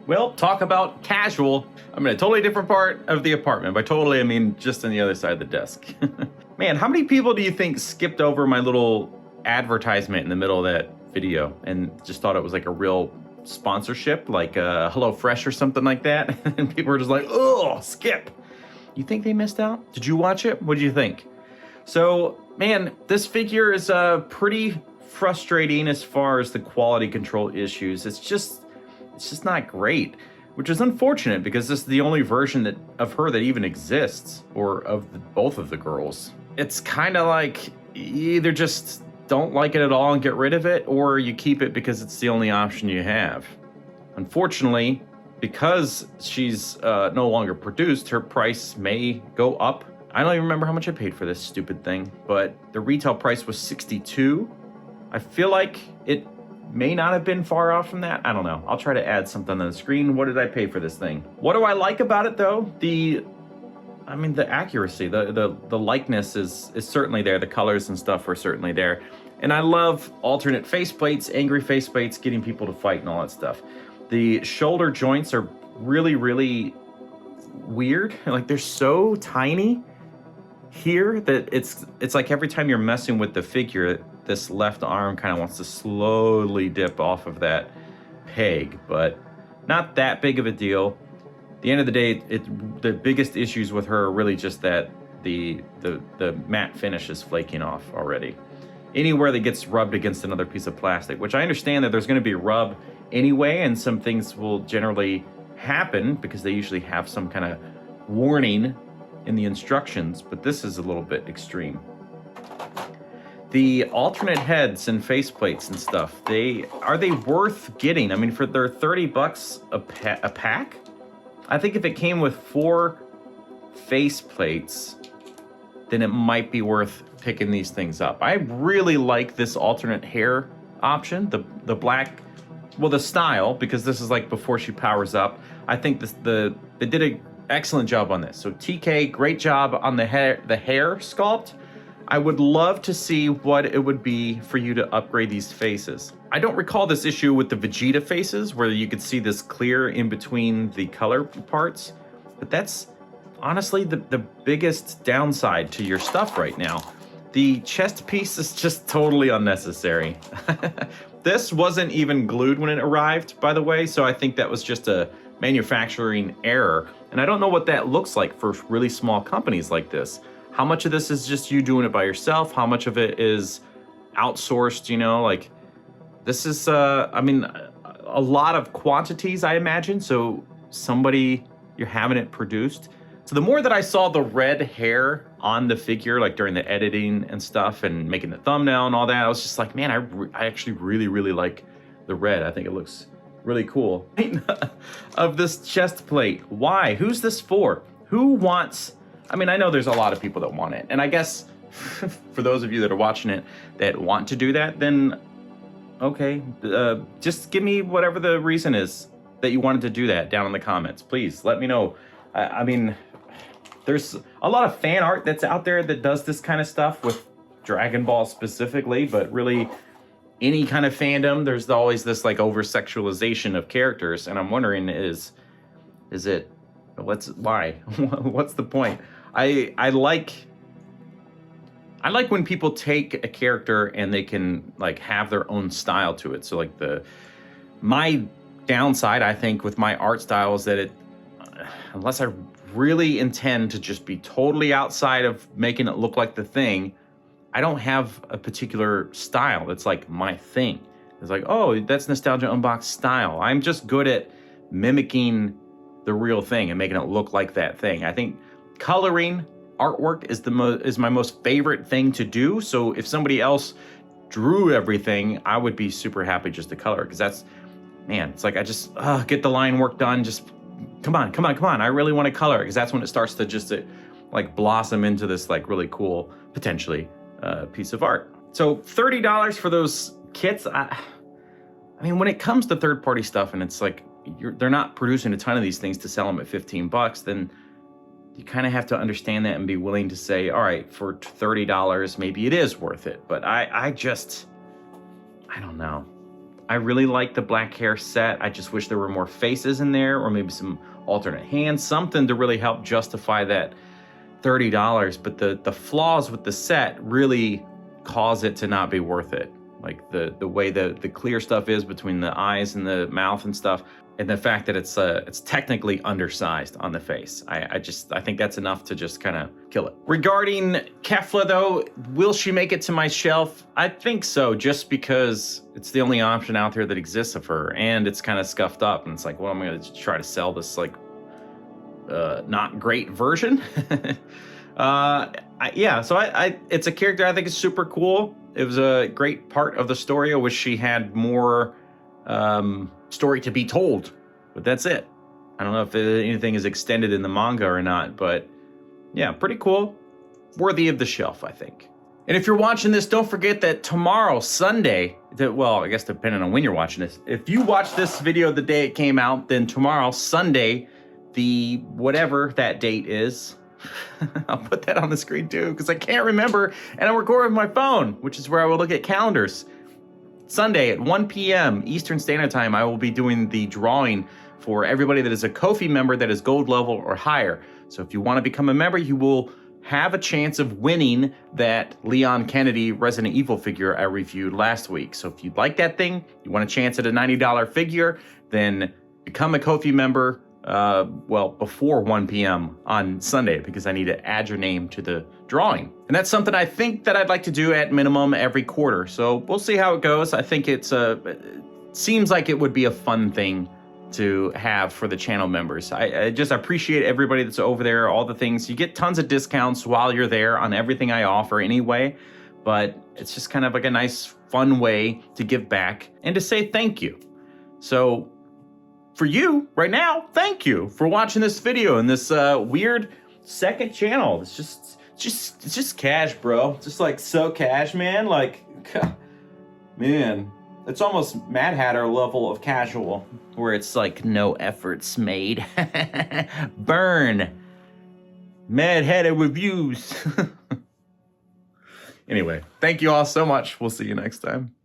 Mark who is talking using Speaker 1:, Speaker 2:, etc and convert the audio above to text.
Speaker 1: Well, talk about casual. I'm in a totally different part of the apartment. By totally, I mean just on the other side of the desk. Man, how many people do you think skipped over my little advertisement in the middle of that video and just thought it was like a real sponsorship, like HelloFresh or something like that? And people were just like, oh, skip. You think they missed out? Did you watch it? What did you think? So, man, this figure is pretty frustrating as far as the quality control issues. It's just not great, which is unfortunate because this is the only version of her that even exists, or of both of the girls. It's kind of like you either just don't like it at all and get rid of it, or you keep it because it's the only option you have. Unfortunately, because she's no longer produced, her price may go up. I don't even remember how much I paid for this stupid thing, but the retail price was $62. I feel like it may not have been far off from that. I don't know. I'll try to add something on the screen. What did I pay for this thing? What do I like about it though? The accuracy, the likeness is certainly there. The colors and stuff are certainly there. And I love alternate faceplates, angry faceplates, getting people to fight and all that stuff. The shoulder joints are really, really weird. Like they're so tiny here that it's like every time you're messing with the figure, this left arm kind of wants to slowly dip off of that peg, but not that big of a deal. At the end of the day, the biggest issues with her are really just that the matte finish is flaking off already. Anywhere that gets rubbed against another piece of plastic, which I understand that there's going to be rub anyway, and some things will generally happen because they usually have some kind of warning in the instructions, but this is a little bit extreme. The alternate heads and faceplates and stuff, are they worth getting? I mean, for their $30 a pack? I think if it came with 4 faceplates, then it might be worth picking these things up. I really like this alternate hair option, the black, well, the style, because this is like before she powers up. I think they did an excellent job on this. So TK, great job on the hair sculpt. I would love to see what it would be for you to upgrade these faces. I don't recall this issue with the Vegeta faces where you could see this clear in between the color parts, but that's honestly the biggest downside to your stuff right now. The chest piece is just totally unnecessary. This wasn't even glued when it arrived, by the way, so I think that was just a manufacturing error. And I don't know what that looks like for really small companies like this. How much of this is just you doing it by yourself? How much of it is outsourced, you know? Like, this is, I mean, a lot of quantities, I imagine. So you're having it produced. So the more that I saw the red hair on the figure, like during the editing and stuff and making the thumbnail and all that, I was just like, man, I actually really, really like the red. I think it looks really cool. Of this chest plate. Why? Who's this for? Who wants... I mean, I know there's a lot of people that want it. And I guess for those of you that are watching it that want to do that, then okay, just give me whatever the reason is that you wanted to do that down in the comments. Please let me know. I mean, there's a lot of fan art that's out there that does this kind of stuff with Dragon Ball specifically, but really any kind of fandom, there's always this like over-sexualization of characters. And I'm wondering, why? What's the point? I like when people take a character and they can like have their own style to it. So like my downside, I think, with my art style is that unless I really intend to just be totally outside of making it look like the thing, I don't have a particular style that's like my thing. It's like, oh, that's Nostalgia Unboxed style. I'm just good at mimicking the real thing and making it look like that thing. I think coloring artwork is my most favorite thing to do. So if somebody else drew everything, I would be super happy just to color it, because that's, man, it's like I just get the line work done. Just come on. I really want to color it, because that's when it starts to just like blossom into this like really cool, potentially piece of art. So $30 for those kits. I mean, when it comes to third-party stuff and it's like they're not producing a ton of these things to sell them at $15, then you kind of have to understand that and be willing to say, all right, for $30, maybe it is worth it. But I don't know. I really like the black hair set. I just wish there were more faces in there, or maybe some alternate hands, something to really help justify that $30. But the flaws with the set really cause it to not be worth it. Like the way the clear stuff is between the eyes and the mouth and stuff, and the fact that it's technically undersized on the face. I think that's enough to just kind of kill it. Regarding Kefla though, will she make it to my shelf? I think so, just because it's the only option out there that exists of her, and it's kind of scuffed up, and it's like, well, I'm gonna try to sell this like not great version. Yeah, so it's a character I think is super cool. It was a great part of the story. I wish she had more story to be told, but that's it. I don't know if anything is extended in the manga or not, but yeah, pretty cool. Worthy of the shelf, I think. And if you're watching this, don't forget that tomorrow, Sunday, well, I guess depending on when you're watching this, if you watch this video the day it came out, then tomorrow, Sunday, the whatever that date is, I'll put that on the screen too, because I can't remember, and I'm recording with my phone, which is where I will look at calendars. Sunday at 1 p.m. Eastern Standard Time, I will be doing the drawing for everybody that is a Ko-fi member that is gold level or higher. So if you want to become a member, you will have a chance of winning that Leon Kennedy Resident Evil figure I reviewed last week. So if you'd like that thing, you want a chance at a $90 figure, then become a Ko-fi member well, before 1 p.m. on Sunday, because I need to add your name to the drawing. And that's something I think that I'd like to do at minimum every quarter. So we'll see how it goes. I think it seems like it would be a fun thing to have for the channel members. I just appreciate everybody that's over there, all the things. You get tons of discounts while you're there on everything I offer anyway, but it's just kind of like a nice, fun way to give back and to say thank you. So for you right now, thank you for watching this video and this weird second channel. It's just cash, bro. Just like so cash, man. Like, man, it's almost Mad Hatter level of casual, where it's like no efforts made. Burn. Mad Hatter reviews. Anyway, thank you all so much. We'll see you next time.